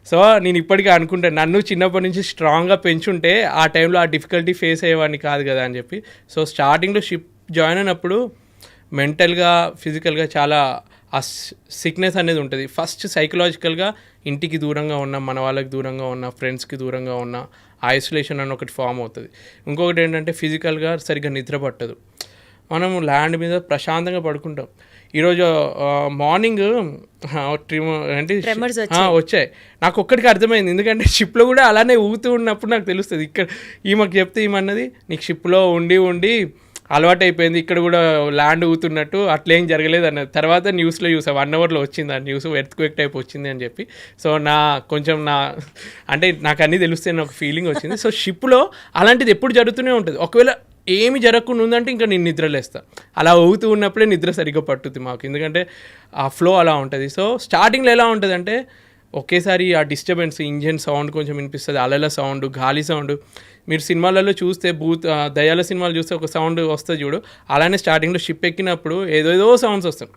సో నేను ఇప్పటికీ అనుకుంటాను, నన్ను చిన్నప్పటి నుంచి స్ట్రాంగ్గా పెంచుంటే ఆ టైంలో ఆ డిఫికల్టీ ఫేస్ అయ్యేవాడిని కాదు కదా అని చెప్పి. సో స్టార్టింగ్లో షిప్ జాయిన్ అయినప్పుడు మెంటల్గా, ఫిజికల్గా చాలా ఆ సిక్నెస్ అనేది ఉంటుంది. ఫస్ట్ సైకలాజికల్గా ఇంటికి దూరంగా ఉన్న, మన వాళ్ళకి దూరంగా ఉన్న, ఫ్రెండ్స్కి దూరంగా ఉన్న ఐసోలేషన్ అని ఒకటి ఫామ్ అవుతుంది. ఇంకొకటి ఏంటంటే ఫిజికల్గా సరిగ్గా నిద్ర పట్టదు. మనం ల్యాండ్ మీద ప్రశాంతంగా పడుకుంటాం. ఈరోజు మార్నింగ్ Tremors వచ్చాయి. నాకు ఒక్కడికి అర్థమైంది, ఎందుకంటే షిప్లో కూడా అలానే ఊగుతూ ఉన్నప్పుడు నాకు తెలుస్తుంది. ఇక్కడ ఈమెకు చెప్తే ఏమన్నది, నీకు షిప్లో ఉండి అలవాటు అయిపోయింది, ఇక్కడ కూడా ల్యాండ్ ఊగుతున్నట్టు అట్లేం జరగలేదు అన్నది. తర్వాత న్యూస్లో చూసా, 1 అవర్లో వచ్చింది ఆ న్యూస్, ఎర్త్క్వేక్ టైప్ వచ్చింది అని చెప్పి. సో అంటే నాకు అన్నీ తెలుస్తాయి ఒక ఫీలింగ్ వచ్చింది. సో షిప్లో అలాంటిది ఎప్పుడు జరుగుతూనే ఉంటుంది. ఒకవేళ ఏమి జరగకుండా ఉందంటే ఇంకా నేను నిద్రలేస్తా. అలా ఊగుతూ ఉన్నప్పుడే నిద్ర సరిగ్గా పట్టుద్ది మాకు, ఎందుకంటే ఆ ఫ్లో అలా ఉంటుంది. సో స్టార్టింగ్లో ఎలా ఉంటుంది అంటే ఒకేసారి ఆ డిస్టర్బెన్స్, ఇంజన్ సౌండ్ కొంచెం వినిపిస్తుంది, అలల సౌండ్, గాలి సౌండ్. మీరు సినిమాలలో చూస్తే దయాల సినిమాలు చూస్తే ఒక సౌండ్ వస్తుంది చూడు, అలానే స్టార్టింగ్లో షిప్ ఎక్కినప్పుడు ఏదో సౌండ్స్ వస్తాయి.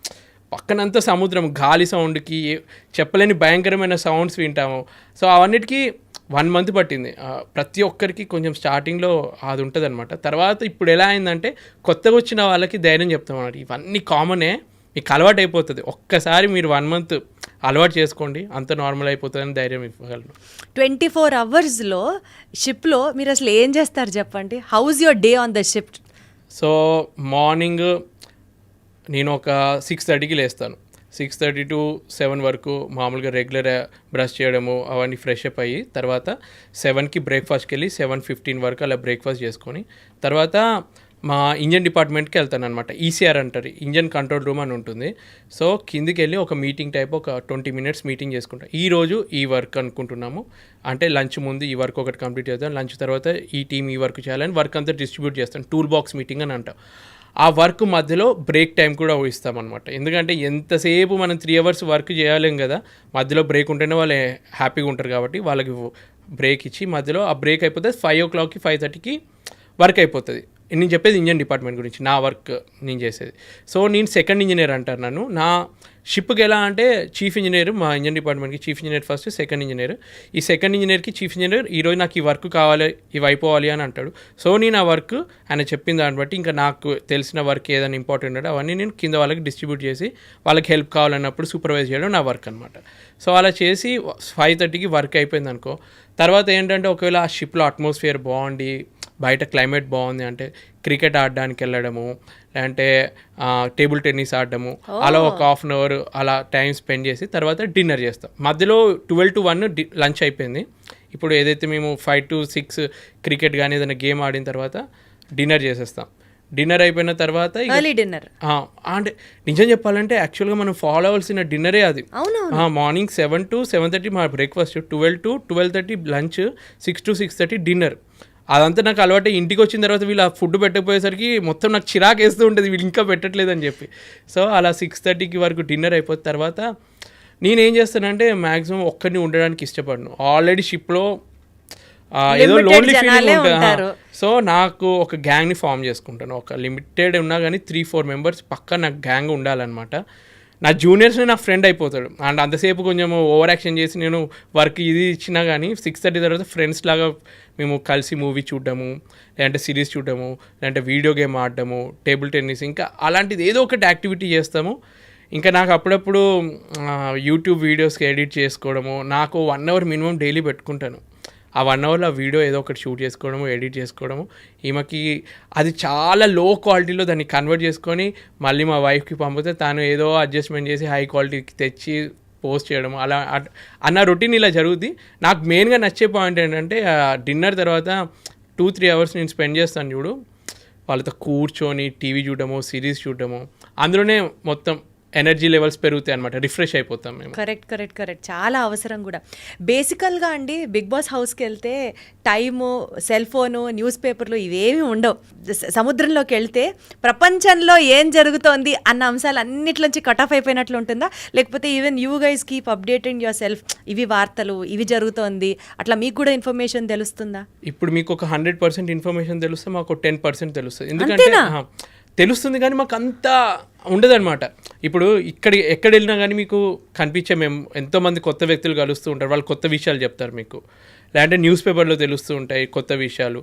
పక్కనంతా సముద్రం, గాలి సౌండ్కి చెప్పలేని భయంకరమైన సౌండ్స్ వింటాము. సో అవన్నిటికీ 1 మంత్ పట్టింది. ప్రతి ఒక్కరికి కొంచెం స్టార్టింగ్లో అది ఉంటుంది అనమాట. తర్వాత ఇప్పుడు ఎలా అయిందంటే కొత్తగా వచ్చిన వాళ్ళకి ధైర్యం చెప్తాం అన్నమాట. ఇవన్నీ కామనే, మీకు అలవాటు అయిపోతుంది. ఒక్కసారి మీరు 1 మంత్ అలవాటు చేసుకోండి, అంత నార్మల్ అయిపోతుందని ధైర్యం ఇవ్వగలను. 24 అవర్స్లో షిప్లో మీరు అసలు ఏం చేస్తారు చెప్పండి? House your day on the ship? So morning నేను ఒక 6:30కి లేస్తాను. 6:30 to 7 వరకు మామూలుగా రెగ్యులర్ బ్రష్ చేయడము అవన్నీ ఫ్రెష్ అప్ అయ్యి, తర్వాత 7కి బ్రేక్ఫాస్ట్కి వెళ్ళి 7:15 వరకు అలా బ్రేక్ఫాస్ట్ చేసుకొని తర్వాత మా ఇంజన్ డిపార్ట్మెంట్కి వెళ్తాను అనమాట. ఈసీఆర్ అంటారు, ఇంజన్ కంట్రోల్ రూమ్ అని ఉంటుంది. సో కిందికి వెళ్ళి ఒక మీటింగ్ టైప్ ఒక 20 minutes మీటింగ్ చేసుకుంటాం. ఈరోజు ఈ వర్క్ అనుకుంటున్నాము అంటే లంచ్ ముందు ఈ వర్క్ ఒకటి కంప్లీట్ చేద్దాం, లంచ్ తర్వాత ఈ టీం ఈ వర్క్ చేయాలని వర్క్ అంతా డిస్ట్రిబ్యూట్ చేస్తాం. టూల్ బాక్స్ మీటింగ్ అని అంటాం. ఆ వర్క్ మధ్యలో బ్రేక్ టైం కూడా ఇస్తామన్నమాట. ఎందుకంటే ఎంతసేపు మనం 3 hours వర్క్ చేయలేం కదా, మధ్యలో బ్రేక్ ఉంటేనే వాళ్ళు హ్యాపీగా ఉంటారు. కాబట్టి వాళ్ళకి బ్రేక్ ఇచ్చి మధ్యలో ఆ బ్రేక్ అయిపోతే 5 o'clockకి 5:30కి వర్క్ అయిపోతుంది. నేను చెప్పేది ఇంజన్ డిపార్ట్మెంట్ గురించి, నా వర్క్ నేను చేసేది. సో నేను సెకండ్ ఇంజనీర్ అంటారు నన్ను. నా షిప్కి ఎలా అంటే చీఫ్ ఇంజనీర్, మా ఇంజన్ డిపార్ట్మెంట్కి chief engineer first, second engineer. ఈ సెకండ్ ఇంజనీర్కి చీఫ్ ఇంజనీర్ ఈరోజు నాకు ఈ వర్క్ కావాలి, ఇవి అయిపోవాలి అని అంటాడు. సో నేను ఆ వర్క్ ఆయన చెప్పిన దాన్ని బట్టి ఇంకా నాకు తెలిసిన వర్క్ ఏదైనా ఇంపార్టెంట్ అంటే అవన్నీ నేను కింద వాళ్ళకి డిస్ట్రిబ్యూట్ చేసి వాళ్ళకి హెల్ప్ కావాలన్నప్పుడు సూపర్వైజ్ చేయడం నా వర్క్ అనమాట. సో అలా చేసి 5:30కి వర్క్ అయిపోయింది అనుకో. తర్వాత ఏంటంటే ఒకవేళ ఆ షిప్లో అట్మాస్ఫియర్ బాగుండి బయట క్లైమేట్ బాగుంది అంటే క్రికెట్ ఆడడానికి వెళ్ళడము, లేదంటే టేబుల్ టెన్నిస్ ఆడడము, అలా ఒక 1/2 hour అలా టైం స్పెండ్ చేసి తర్వాత డిన్నర్ చేస్తాం. మధ్యలో 12 to 1 లంచ్ అయిపోయింది. ఇప్పుడు ఏదైతే మేము 5 to 6 క్రికెట్ కానీ ఏదైనా గేమ్ ఆడిన తర్వాత డిన్నర్ చేసేస్తాం. డిన్నర్ అయిపోయిన తర్వాత డిన్నర్ అంటే నిజం చెప్పాలంటే యాక్చువల్గా మనం ఫాలో అవ్వాల్సిన డిన్నరే అది. మార్నింగ్ 7 to 7:30 మా breakfast, 12 to 12:30 lunch, 6 to 6:30 dinner. అదంతా నాకు అలవాటు. ఇంటికి వచ్చిన తర్వాత వీళ్ళు ఆ ఫుడ్ పెట్టకపోయేసరికి మొత్తం నాకు చిరాకు వేస్తూ ఉంటుంది, వీళ్ళు ఇంకా పెట్టట్లేదని చెప్పి. సో అలా 6:30కి వరకు డిన్నర్ అయిపోయిన తర్వాత నేనేం చేస్తానంటే మ్యాక్సిమం ఒక్కరిని ఉండడానికి ఇష్టపడను. ఆల్రెడీ షిప్లో ఏదో లోన్లీ ఫీలింగ్ ఉంటుంది. సో నాకు ఒక గ్యాంగ్ని ఫామ్ చేసుకుంటాను. ఒక లిమిటెడ్ ఉన్నా కానీ 3-4 members పక్కా నాకు గ్యాంగ్ ఉండాలన్నమాట. నా జూనియర్స్ని నా ఫ్రెండ్ అయిపోతాడు. అండ్ అంతసేపు కొంచెం ఓవర్ యాక్షన్ చేసి నేను వర్క్ ఇది ఇచ్చినా కానీ 6:30 తర్వాత ఫ్రెండ్స్ లాగా మేము కలిసి మూవీ చూడడము, లేదంటే సిరీస్ చూడడము, లేదంటే వీడియో గేమ్ ఆడడము, టేబుల్ టెన్నిస్, ఇంకా అలాంటిది ఏదో ఒకటి యాక్టివిటీ చేస్తాము. ఇంకా నాకు అప్పుడప్పుడు యూట్యూబ్ వీడియోస్కి ఎడిట్ చేసుకోవడము, నాకు 1 hour మినిమం డైలీ పెట్టుకుంటాను. ఆ 1 hourలో వీడియో ఏదో ఒకటి షూట్ చేసుకోవడము, ఎడిట్ చేసుకోవడము. ఈమెకి అది చాలా లో క్వాలిటీలో దాన్ని కన్వర్ట్ చేసుకొని మళ్ళీ మా వైఫ్కి పంపితే తను ఏదో అడ్జస్ట్మెంట్ చేసి హై క్వాలిటీకి తెచ్చి పోస్ట్ చేయడం, అలా అన్న రొటీన్ ఇలా జరుగుద్ది. నాకు మెయిన్గా నచ్చే పాయింట్ ఏంటంటే డిన్నర్ తర్వాత 2-3 hours నేను స్పెండ్ చేస్తాను చూడు, వాళ్ళతో కూర్చొని టీవీ చూడడము, సిరీస్ చూడడము, అందులోనే మొత్తం ఎనర్జీ లెవెల్స్ పెరుగుతాయి అనమాట, రిఫ్రెష్ అయిపోతాం మేము. కరెక్ట్ చాలా అవసరం కూడా. బేసికల్గా అండి బిగ్ బాస్ హౌస్కి వెళ్తే టైము, సెల్ ఫోను, న్యూస్ పేపర్లు ఇవేమీ ఉండవు. సముద్రంలోకి వెళ్తే ప్రపంచంలో ఏం జరుగుతోంది అన్న అంశాలు అన్నిట్లోంచి కట్ ఆఫ్ అయిపోయినట్లు ఉంటుందా, లేకపోతే even you guys keep updating your self, ఇవి వార్తలు, ఇవి జరుగుతోంది, అట్లా మీకు కూడా ఇన్ఫర్మేషన్ తెలుస్తుందా? ఇప్పుడు మీకు ఒక 100% ఇన్ఫర్మేషన్ తెలుస్తే మాకు 10% తెలుస్తుంది. ఎందుకంటే తెలుస్తుంది కానీ మాకు అంతా ఉండదన్నమాట. ఇప్పుడు ఎక్కడ వెళ్ళినా కానీ మీకు కనిపించే మేము ఎంతోమంది కొత్త వ్యక్తులు కలుస్తూ ఉంటారు, వాళ్ళు కొత్త విషయాలు చెప్తారు మీకు, లేదంటే న్యూస్ పేపర్లో తెలుస్తూ ఉంటాయి కొత్త విషయాలు.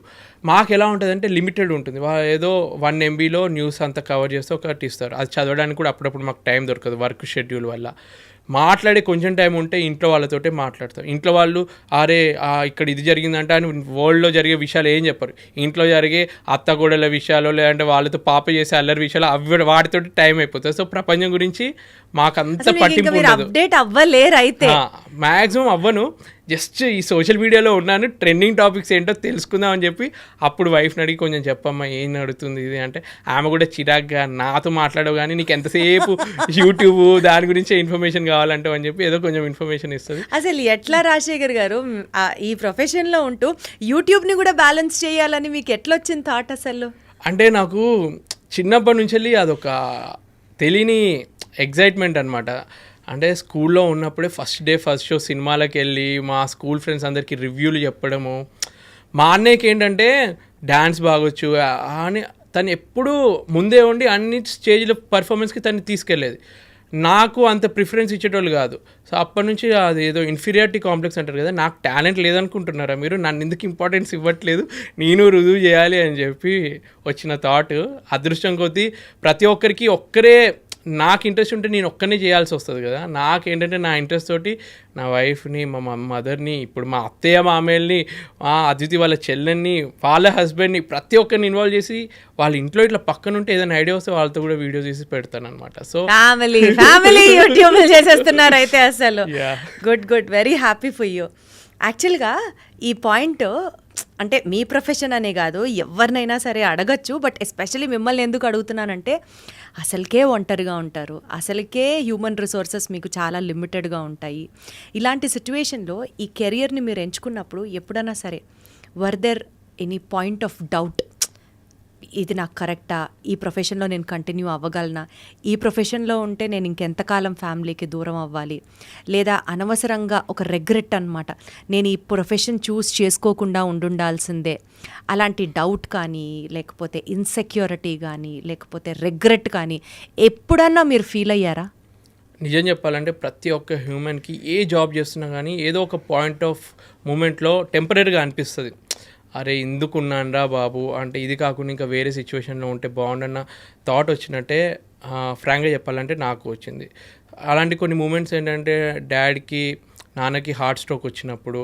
మాకు ఎలా ఉంటుందంటే లిమిటెడ్ ఉంటుంది. ఏదో 1 MBలో న్యూస్ అంతా కవర్ చేస్తే ఒకటి ఇస్తారు, అది చదవడానికి కూడా అప్పుడప్పుడు మాకు టైం దొరకదు వర్క్ షెడ్యూల్ వల్ల. మాట్లాడే కొంచెం టైం ఉంటే ఇంట్లో వాళ్ళతోటే మాట్లాడతాం. ఇంట్లో వాళ్ళు అరే ఇక్కడ ఇది జరిగిందంటే అని వరల్డ్లో జరిగే విషయాలు ఏం చెప్పరు. ఇంట్లో జరిగే అత్తగూడల విషయాలు లేదంటే వాళ్ళతో పాప చేసే అల్లరి విషయాలు అవి వాటితోటి టైం అయిపోతుంది. సో ప్రపంచం గురించి మాకంత పట్టింపు ఉండదు. అప్డేట్ అవ్వలేరు అయితే మ్యాక్సిమం అవ్వను. జస్ట్ ఈ సోషల్ మీడియాలో ఉన్నాను, ట్రెండింగ్ టాపిక్స్ ఏంటో తెలుసుకుందాం అని చెప్పి అప్పుడు వైఫ్ని అడిగి కొంచెం చెప్పమ్మా ఏం నడుతుంది ఇది అంటే ఆమె కూడా చిరాగ్గా నాతో మాట్లాడవు కానీ నీకు ఎంతసేపు యూట్యూబ్ దాని గురించే ఇన్ఫర్మేషన్ కావాలంటావు అని చెప్పి ఏదో కొంచెం ఇన్ఫర్మేషన్ ఇస్తుంది. అసలు ఎట్లా రాజశేఖర్ గారు ఈ ప్రొఫెషన్లో ఉంటూ యూట్యూబ్ని కూడా బ్యాలెన్స్ చేయాలని మీకు ఎట్లా వచ్చింది థాట్ అసలు? అంటే నాకు చిన్నప్పటి నుంచి వెళ్ళి అదొక తెలియని ఎగ్జైట్మెంట్ అనమాట. అంటే స్కూల్లో ఉన్నప్పుడే ఫస్ట్ షో సినిమాలకు వెళ్ళి మా స్కూల్ ఫ్రెండ్స్ అందరికీ రివ్యూలు చెప్పడము. మా అన్నయ్యకి ఏంటంటే డ్యాన్స్ బాగొచ్చు అని తను ఎప్పుడూ ముందే ఉండి అన్ని స్టేజ్లో పర్ఫార్మెన్స్కి తను తీసుకెళ్ళేది. నాకు అంత ప్రిఫరెన్స్ ఇచ్చేటోళ్ళు కాదు. సో అప్పటి నుంచి అది ఏదో ఇన్ఫీరియారిటీ కాంప్లెక్స్ అంటారు కదా, నాకు టాలెంట్ లేదనుకుంటున్నారా మీరు, నన్ను ఎందుకు ఇంపార్టెన్స్ ఇవ్వట్లేదు, నేను రుజువు చేయాలి అని చెప్పి వచ్చిన థాట్. అదృష్టం కొద్దీ ప్రతి ఒక్కరికి ఒక్కరే నాకు ఇంట్రెస్ట్ ఉంటే నేను ఒక్కనే చేయాల్సి వస్తుంది కదా. నాకేంటంటే నా ఇంట్రెస్ట్ తోటి నా వైఫ్ని, మా మదర్ని, ఇప్పుడు మా అత్తయ్య మామయ్యల్ని, అదితి వాళ్ళ చెల్లెన్ని, వాళ్ళ హస్బెండ్ని ప్రతి ఒక్కరిని ఇన్వాల్వ్ చేసి వాళ్ళ ఇంట్లో ఇట్లా పక్కన ఉంటే ఏదైనా ఐడియా వస్తే వాళ్ళతో కూడా వీడియో చేసి పెడతాను అనమాట. సో ఫ్యామిలీ యూట్యూబ్ చేసేస్తున్నారు అయితే అసలు. Good very happy for you. యాక్చువల్గా ఈ పాయింట్ అంటే మీ ప్రొఫెషన్ అనే కాదు ఎవరినైనా సరే అడగచ్చు, బట్ ఎస్పెషల్లీ మిమ్మల్ని ఎందుకు అడుగుతున్నానంటే అసలుకే ఒంటరిగా ఉంటారు, అసలుకే హ్యూమన్ రిసోర్సెస్ మీకు చాలా లిమిటెడ్గా ఉంటాయి. ఇలాంటి సిచ్యువేషన్లో ఈ కెరియర్ని మీరు ఎంచుకున్నప్పుడు ఎప్పుడైనా సరే were there any point of doubt, ఇది నాకు కరెక్టా, ఈ ప్రొఫెషన్లో నేను కంటిన్యూ అవ్వగలనా, ఈ ప్రొఫెషన్లో ఉంటే నేను ఇంకెంతకాలం ఫ్యామిలీకి దూరం అవ్వాలి, లేదా అనవసరంగా ఒక రెగ్రెట్ అనమాట, నేను ఈ ప్రొఫెషన్ చూస్ చేసుకోకుండా ఉండాల్సిందే, అలాంటి డౌట్ కానీ లేకపోతే ఇన్సెక్యూరిటీ కానీ లేకపోతే రెగ్రెట్ కానీ ఎప్పుడన్నా మీరు ఫీల్ అయ్యారా? నిజం చెప్పాలంటే ప్రతి ఒక్క హ్యూమన్కి ఏ జాబ్ చేస్తున్నా కానీ ఏదో ఒక పాయింట్ ఆఫ్ మూమెంట్లో టెంపరీగా అనిపిస్తుంది, అరే ఎందుకున్నానరా బాబు, అంటే ఇది కాకుండా ఇంకా వేరే సిచ్యువేషన్లో ఉంటే బాగుండన్న థాట్ వచ్చినట్టే ఫ్రాంక్గా చెప్పాలంటే నాకు వచ్చింది. అలాంటి కొన్ని మూమెంట్స్ ఏంటంటే డాడీకి నాన్నకి హార్ట్ స్ట్రోక్ వచ్చినప్పుడు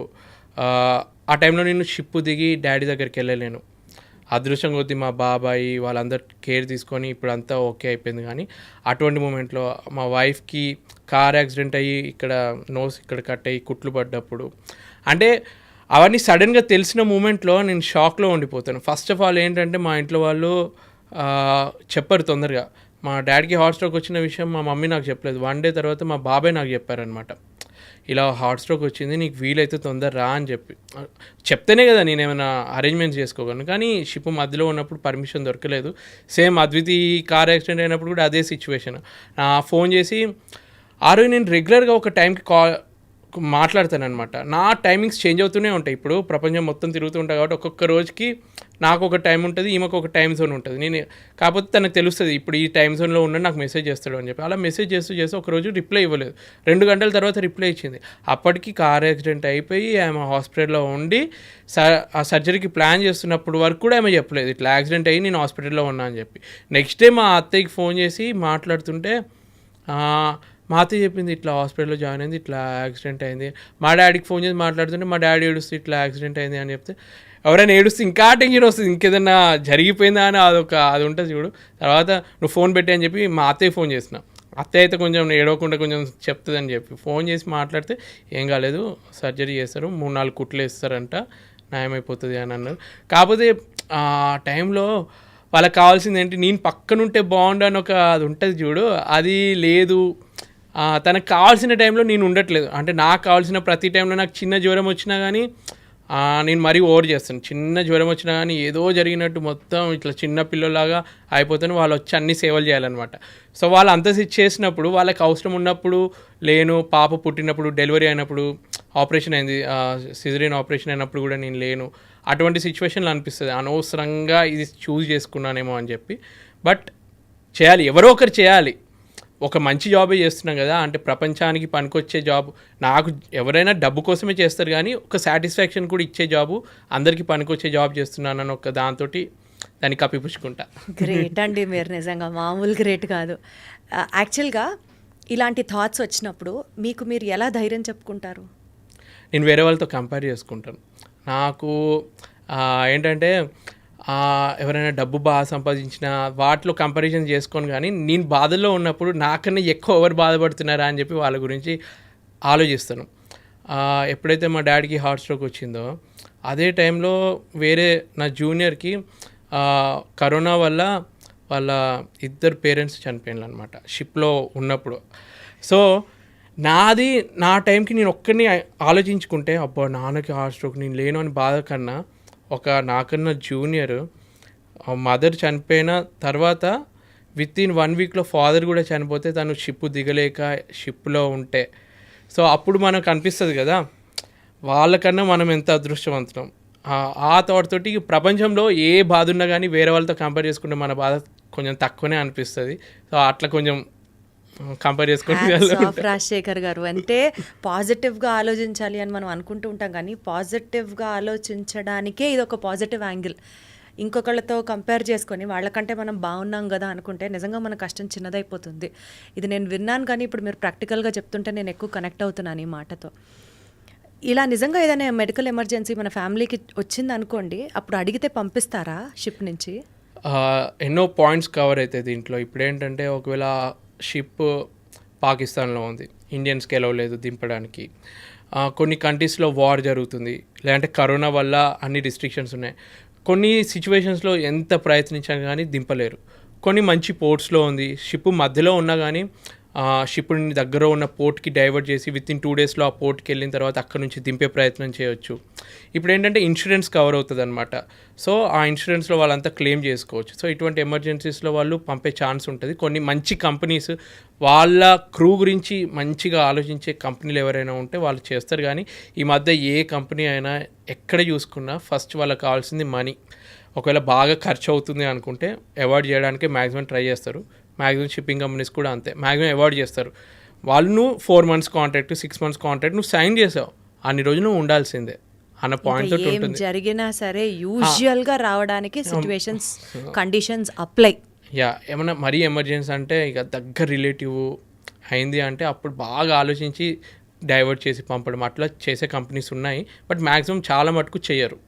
ఆ టైంలో నేను షిప్ దిగి డాడీ దగ్గరికి వెళ్ళలేను. అదృష్టం కొద్దీ మా బాబాయి వాళ్ళందరూ కేర్ తీసుకొని ఇప్పుడు అంతా ఓకే అయిపోయింది. కానీ అటువంటి మూమెంట్లో మా వైఫ్కి కార్ యాక్సిడెంట్ అయ్యి ఇక్కడ నోస్ ఇక్కడ కట్ అయ్యి కుట్లు పడ్డప్పుడు అంటే అవన్నీ సడన్గా తెలిసిన మూమెంట్లో నేను షాక్లో ఉండిపోతాను. ఫస్ట్ ఆఫ్ ఆల్ ఏంటంటే మా ఇంట్లో వాళ్ళు చెప్పారు తొందరగా. మా డాడీకి హార్ట్ స్ట్రోక్ వచ్చిన విషయం మా మమ్మీ నాకు చెప్పలేదు. 1 డే తర్వాత మా బాబాయ్ నాకు చెప్పారనమాట, ఇలా హార్ట్ స్ట్రోక్ వచ్చింది, నీకు వీలైతే తొందర రా అని చెప్పి. చెప్తేనే కదా నేను ఏమైనా అరేంజ్మెంట్స్ చేసుకోగలను. కానీ షిప్ మధ్యలో ఉన్నప్పుడు పర్మిషన్ దొరకలేదు. సేమ్ అద్వితి కార్ యాక్సిడెంట్ అయినప్పుడు కూడా అదే సిచ్యువేషన్. ఫోన్ చేసి ఆ రోజు నేను రెగ్యులర్గా ఒక టైంకి మాట్లాడతాను అనమాట. నా టైమింగ్స్ చేంజ్ అవుతూనే ఉంటాయి. ఇప్పుడు ప్రపంచం మొత్తం తిరుగుతూ ఉంటాయి కాబట్టి ఒక్కొక్క రోజుకి నాకు ఒక టైం ఉంటుంది, ఈమెకు ఒక టైం జోన్ ఉంటుంది. నేను కాకపోతే తనకు తెలుస్తుంది ఇప్పుడు ఈ టైం జోన్లో ఉన్న నాకు మెసేజ్ చేస్తాడు అని చెప్పి. అలా మెసేజ్ చేస్తూ ఒకరోజు రిప్లై ఇవ్వలేదు. 2 గంటల తర్వాత రిప్లై ఇచ్చింది. అప్పటికి కార్ యాక్సిడెంట్ అయిపోయి ఆమె హాస్పిటల్లో ఉండి ఆ సర్జరీకి ప్లాన్ చేస్తున్నప్పుడు వరకు కూడా ఆమె చెప్పలేదు ఇట్లా యాక్సిడెంట్ అయ్యి నేను హాస్పిటల్లో ఉన్నా అని చెప్పి. నెక్స్ట్ డే మా అత్తయ్యకి ఫోన్ చేసి మాట్లాడుతుంటే మా అత్తయ్య చెప్పింది ఇట్లా హాస్పిటల్లో జాయిన్ అయింది, ఇట్లా యాక్సిడెంట్ అయింది. మా డాడీకి ఫోన్ చేసి మాట్లాడుతుంటే మా డాడీ ఏడుస్తూ ఇట్లా యాక్సిడెంట్ అయింది అని చెప్తే ఎవరైనా ఏడుస్తే ఇంకా టెన్షన్ వస్తుంది, ఇంకేదన్నా జరిగిపోయిందా అని అది ఉంటుంది చూడు. తర్వాత నువ్వు ఫోన్ పెట్టి అని చెప్పి మా అత్తయ్య ఫోన్ చేసిన. అత్తయ్య అయితే కొంచెం ఏడవకుండా కొంచెం చెప్తుందని చెప్పి ఫోన్ చేసి మాట్లాడితే ఏం కాలేదు, సర్జరీ చేస్తారు, 3-4 కుట్లు వేస్తారంట, నయమైపోతుంది అని అన్నారు. కాకపోతే ఆ టైంలో వాళ్ళకి కావాల్సింది ఏంటి, నేను పక్కనుంటే బాగుండు అని అది ఉంటుంది చూడు, అది లేదు. తనకు కావాల్సిన టైంలో నేను ఉండట్లేదు. అంటే నాకు కావాల్సిన ప్రతి టైంలో నాకు చిన్న జ్వరం వచ్చినా కానీ నేను మరీ ఓవర్ చేస్తాను. చిన్న జ్వరం వచ్చినా కానీ ఏదో జరిగినట్టు మొత్తం ఇట్లా చిన్న పిల్లలాగా అయిపోతాను. వాళ్ళు వచ్చి అన్ని సేవలు చేయాలన్నమాట. సో వాళ్ళు అంత చేసినప్పుడు వాళ్ళకి అవసరం ఉన్నప్పుడు లేను, పాప పుట్టినప్పుడు డెలివరీ అయినప్పుడు ఆపరేషన్ అయింది, సిజరీన్ ఆపరేషన్ అయినప్పుడు కూడా నేను లేను. అటువంటి సిచ్యువేషన్లో అనిపిస్తుంది అనవసరంగా ఇది చూస్ చేసుకున్నానేమో అని చెప్పి. బట్ చేయాలి, ఎవరో ఒకరు చేయాలి. ఒక మంచి జాబే చేస్తున్నాం కదా, అంటే ప్రపంచానికి పనికొచ్చే జాబ్. నాకు ఎవరైనా డబ్బు కోసమే చేస్తారు కానీ ఒక సాటిస్ఫాక్షన్ కూడా ఇచ్చే జాబు, అందరికీ పనికొచ్చే జాబ్ చేస్తున్నానని ఒక దాంతో దాన్ని కప్పిపుచ్చుకుంటా. గ్రేట్ అండి, మీరు నిజంగా మామూలు గ్రేట్ కాదు. యాక్చువల్గా ఇలాంటి థాట్స్ వచ్చినప్పుడు మీకు మీరు ఎలా ధైర్యం చెప్పుకుంటారు? నేను వేరే వాళ్ళతో కంపేర్ చేసుకుంటాను. నాకు ఏంటంటే ఎవరైనా డబ్బు బాగా సంపాదించిన వాటిలో కంపారిజన్ చేసుకొని, కానీ నేను బాధల్లో ఉన్నప్పుడు నాకన్నా ఎక్కువ ఎవరు బాధపడుతున్నారా అని చెప్పి వాళ్ళ గురించి ఆలోచిస్తాను. ఎప్పుడైతే మా డాడీకి హార్ట్ స్ట్రోక్ వచ్చిందో అదే టైంలో వేరే నా జూనియర్కి కరోనా వల్ల వాళ్ళ ఇద్దరు పేరెంట్స్ చనిపోయినారు అనమాట షిప్లో ఉన్నప్పుడు. సో నా టైంకి నేను ఒక్కరిని ఆలోచించుకుంటే అబ్బా నాన్నకి హార్ట్ స్ట్రోక్ నేను లేను అని బాధ కన్నా, నాకన్నా జూనియర్ మదర్ చనిపోయిన తర్వాత విత్ ఇన్ 1 వీక్లో ఫాదర్ కూడా చనిపోతే తను షిప్ దిగలేక షిప్లో ఉంటే, సో అప్పుడు మనకు అనిపిస్తుంది కదా వాళ్ళకన్నా మనం ఎంత అదృష్టవంతులం. ఆ థాట్ తోటి ప్రపంచంలో ఏ బాధ ఉన్నా కానీ వేరే వాళ్ళతో కంపేర్ చేసుకుంటే మన బాధ కొంచెం తక్కువనే అనిపిస్తుంది. సో అట్లా కొంచెం కంపేర్ చేసుకుంటే రాజశేఖర్ గారు అంటే పాజిటివ్గా ఆలోచించాలి అని మనం అనుకుంటూ ఉంటాం, కానీ పాజిటివ్గా ఆలోచించడానికే ఇది ఒక పాజిటివ్ యాంగిల్. ఇంకొకళ్ళతో కంపేర్ చేసుకొని వాళ్ళకంటే మనం బాగున్నాం కదా అనుకుంటే నిజంగా మన కష్టం చిన్నదైపోతుంది. ఇది నేను విన్నాను, కానీ ఇప్పుడు మీరు ప్రాక్టికల్గా చెప్తుంటే నేను ఎక్కువ కనెక్ట్ అవుతున్నాను ఈ మాటతో. ఇలా నిజంగా ఏదైనా మెడికల్ ఎమర్జెన్సీ మన ఫ్యామిలీకి వచ్చింది అనుకోండి, అప్పుడు అడిగితే పంపిస్తారా షిప్ నుంచి? ఎన్నో పాయింట్స్ కవర్ అవుతాయి దీంట్లో. ఇప్పుడు ఏంటంటే ఒకవేళ షిప్ పాకిస్తాన్లో ఉంది, ఇండియన్స్కి ఎలవ్ లేదు దింపడానికి, కొన్ని కంట్రీస్లో వార్ జరుగుతుంది, లేదంటే కరోనా వల్ల అన్ని రిస్ట్రిక్షన్స్ ఉన్నాయి, కొన్ని సిచ్యువేషన్స్లో ఎంత ప్రయత్నించాను కానీ దింపలేరు. కొన్ని మంచి పోర్ట్స్లో ఉంది, షిప్ మధ్యలో ఉన్నా కానీ షిప్ని దగ్గర ఉన్న పోర్ట్కి డైవర్ట్ చేసి విత్ ఇన్ 2 డేస్లో ఆ పోర్ట్కి వెళ్ళిన తర్వాత అక్కడ నుంచి దింపే ప్రయత్నం చేయొచ్చు. ఇప్పుడు ఏంటంటే ఇన్సూరెన్స్ కవర్ అవుతుంది అనమాట. సో ఆ ఇన్సూరెన్స్లో వాళ్ళంతా క్లెయిమ్ చేసుకోవచ్చు. సో ఇటువంటి ఎమర్జెన్సీస్లో వాళ్ళు పంపే ఛాన్స్ ఉంటుంది. కొన్ని మంచి కంపెనీస్ వాళ్ళ క్రూ గురించి మంచిగా ఆలోచించే కంపెనీలు ఎవరైనా ఉంటే వాళ్ళు చేస్తారు. కానీ ఈ మధ్య ఏ కంపెనీ అయినా ఎక్కడ చూసుకున్నా ఫస్ట్ వాళ్ళకి కావాల్సింది మనీ. ఒకవేళ బాగా ఖర్చు అవుతుంది అనుకుంటే అవాయిడ్ చేయడానికి మ్యాక్సిమం ట్రై చేస్తారు. మ్యాక్సిమం షిప్పింగ్ కంపెనీస్ కూడా అంతే, మ్యాక్సిమం అవాయిడ్ చేస్తారు. వాళ్ళు నువ్వు 4 months కాంట్రాక్ట్ 6 months కాంట్రాక్ట్ నువ్వు సైన్ చేసావు, అన్ని రోజులు నువ్వు ఉండాల్సిందే అన్న పాయింట్ తోటి ఉంటుంది. జరిగినా సరే యూజువల్గా రావడానికి సిచ్యువేషన్స్ కండిషన్స్ అప్లై. ఏమన్నా మరీ ఎమర్జెన్సీ అంటే ఇక దగ్గర రిలేటివ్ అయింది అంటే అప్పుడు బాగా ఆలోచించి డైవర్ట్ చేసి పంపడం అట్లా చేసే కంపెనీస్ ఉన్నాయి. బట్ మ్యాక్సిమం చాలా మటుకు చేయరు.